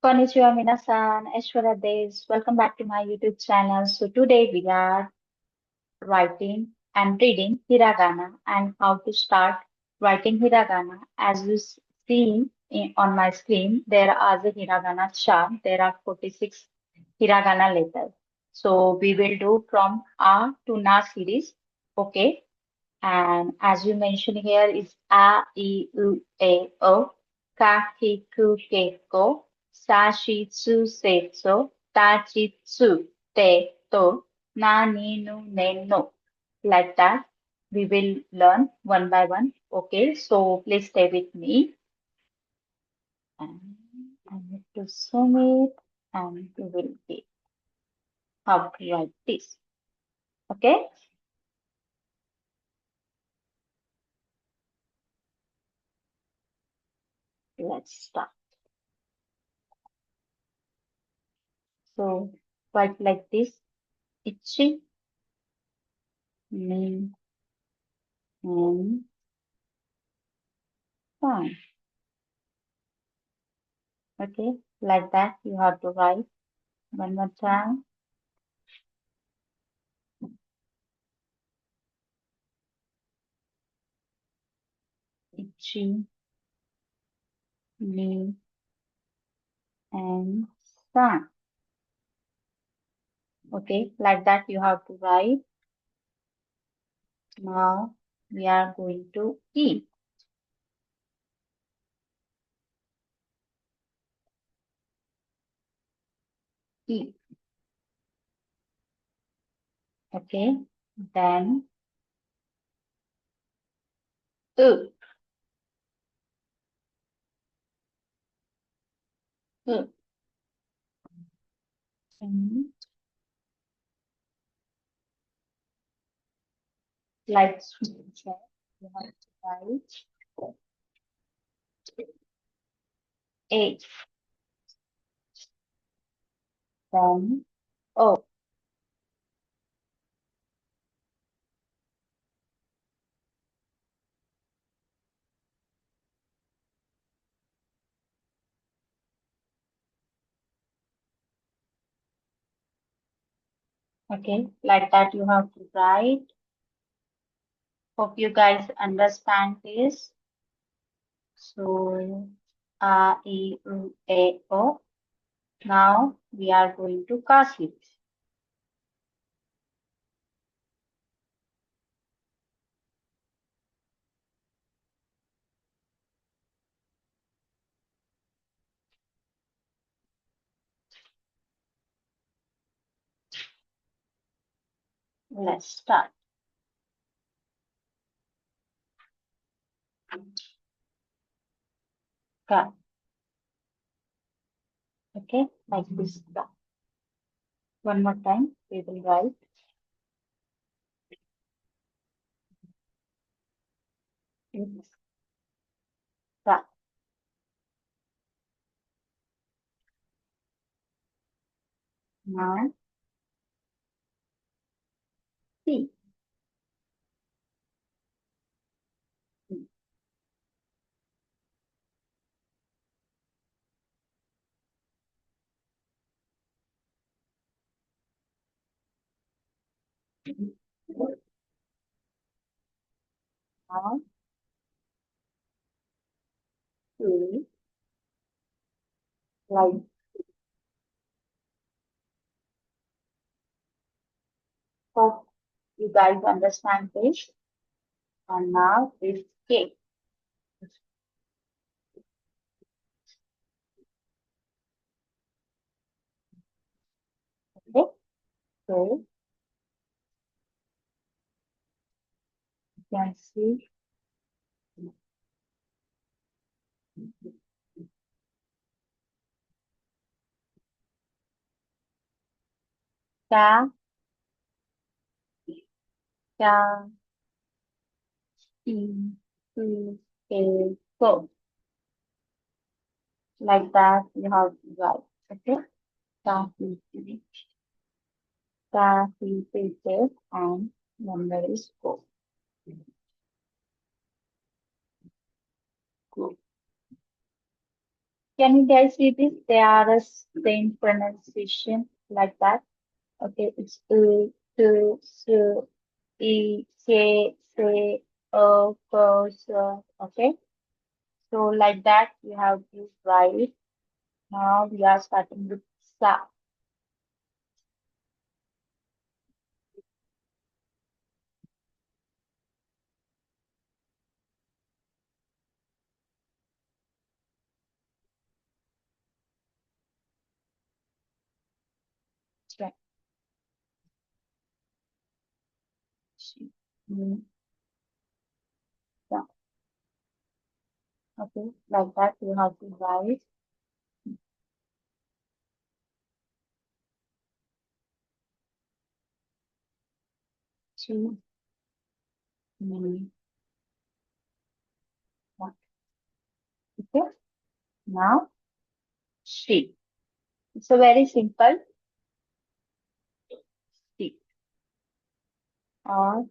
Konnichiwa minasan, Aishwarya Des. Welcome back to my YouTube channel. So today we are writing and reading hiragana and how to start writing hiragana. As you see on my screen, there are the hiragana chart. There are 46 hiragana letters. So we will do from A to Na series. Okay. And as you mentioned here is A, I, U, A, O, Ka, Ki, Ku, Ke, Ko, Sa, Shi, Su, Se, So, Ta, Chi, Tsu, Te, To, Na, Ni, Nu, Ne, No. Like that, we will learn one by one. Okay, so please stay with me. And I need to zoom it and we will see how to write this. Okay, let's start. So, write like this. Ichi, ni, and fine. Okay, like that you have to write one more time. Ichi, me, and san. Okay, like that you have to write. Now we are going to eat. Eat. Okay, then u, u. And like sweet, you have to write eight. Then o. Okay, like that you have to write. Hope you guys understand this. So, A, I, U, A, O. Now we are going to car series. Let's start. Car. Okay, like this. Car. One more time, we will write it's car. Now C. Now C. Like hope you guys understand this. And now is K. Okay, so you can see Ka, Ka, E, C, K, so. Like that you have to write. Okay, Ka, C, C, Ka, C, C, K, and number is 4. Good. Can you guys see this? They are the same pronunciation like that. Okay, it's se, so. Okay, so like that you have to write. Now we are starting with sa. Check. Shi, mm, sa. Okay, like that you have to write. Two, mm, one. Okay, now she. It's a very simple she. Or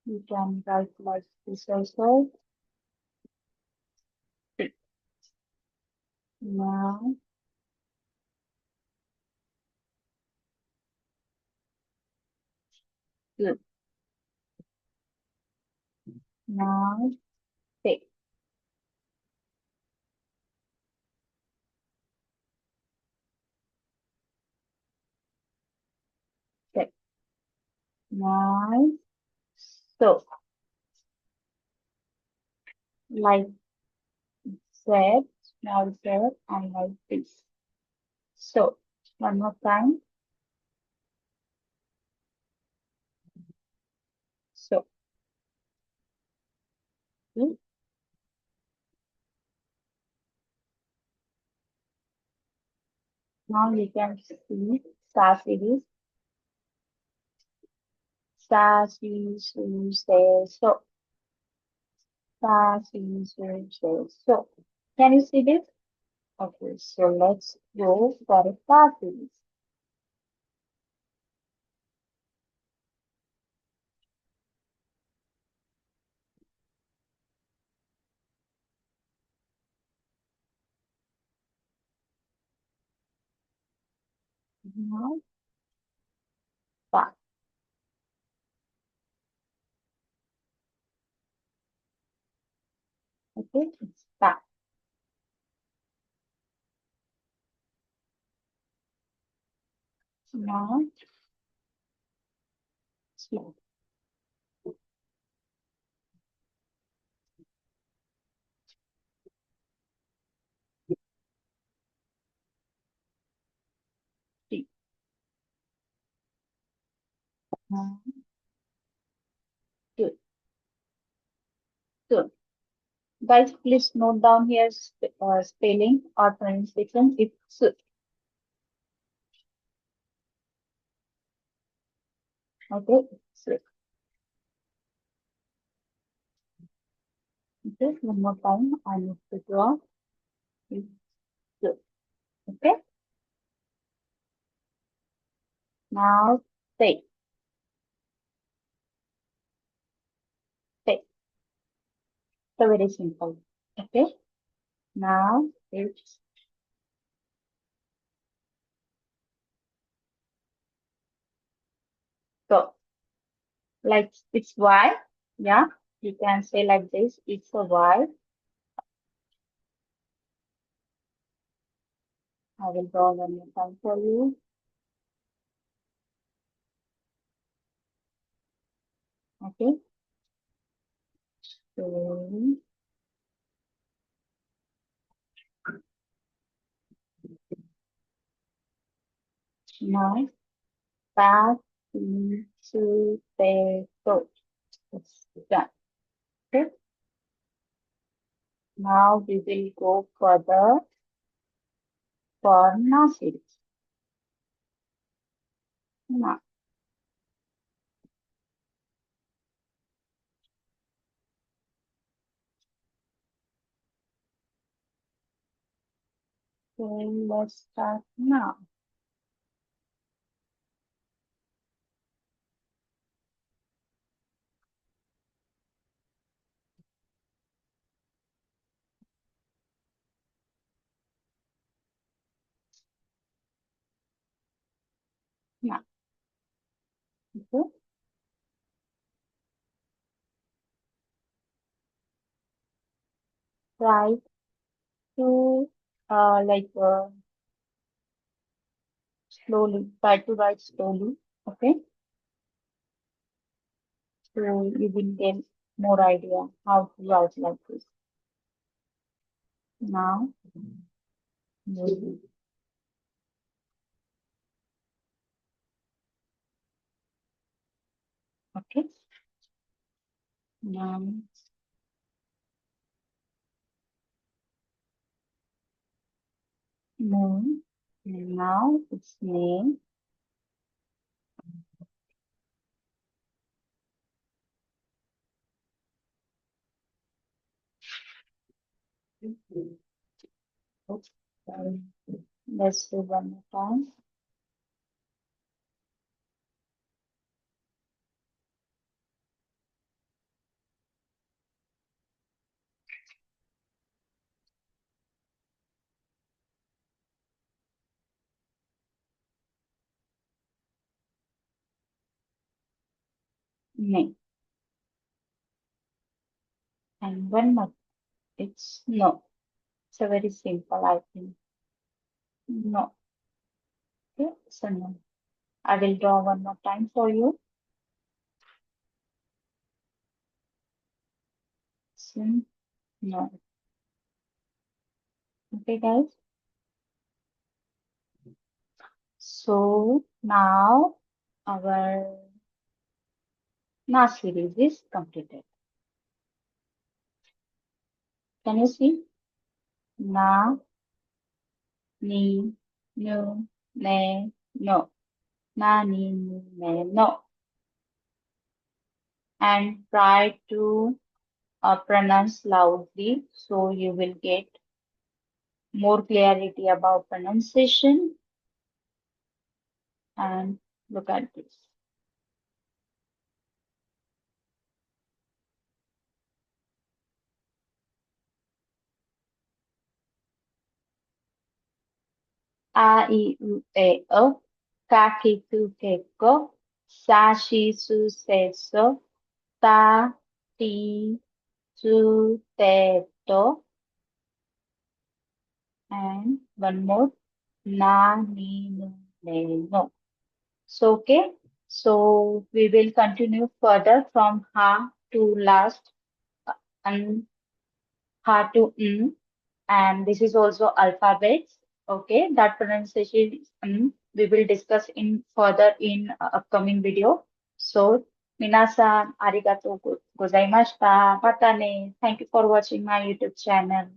you can write like this also. She. Now, good. Now, say, say. Now, so, like said, now said, and like this. So, one more time. So, good. Now you can see star series. Star series, say, so, star series, say, so. Can you see this? Okay, so let's go for a star series. Now, star. Okay, star. Now, slow. Three. Now, good, good. Guys, please note down here spelling or pronunciation. It's okay. It's okay. One more time. I need to draw. It's okay. Now say, say. So very simple. Okay. Now it's go. Like it's Y. Yeah. You can say like this. It's a Y. I will draw one more time for you. Okay. So now back into the boat. It's done. Okay. Now we will go further for now series. Now, so let's start now. Okay. Try to slowly. Try to write slowly. Okay. So you will get more idea how to write like this. Now, maybe. Okay. Now, moon. Now it's name. Oops, sorry. Let's do one more time. Name. And one more. It's no. It's a very simple, I think. No. Okay. So no. I will draw one more time for you. So, no. Okay, guys. So now our Na series is completed. Can you see? Na, ni, nu, ne, no. Na, ni, nu, ne, no. And try to pronounce loudly so you will get more clarity about pronunciation. And look at this. A, I, U, E, O. Ka, ki, ku, ke, ko. Sa, shi, su, se, so. Ta, ti, tu, te, to. And one more. Na, ni, nu, ne, no. So, okay. So we will continue further from ha to last and ha to n. And this is also alphabets. Okay, that pronunciation is we will discuss in further in upcoming video. So, minasan arigatou gozaimashita. Mata ne. Thank you for watching my YouTube channel.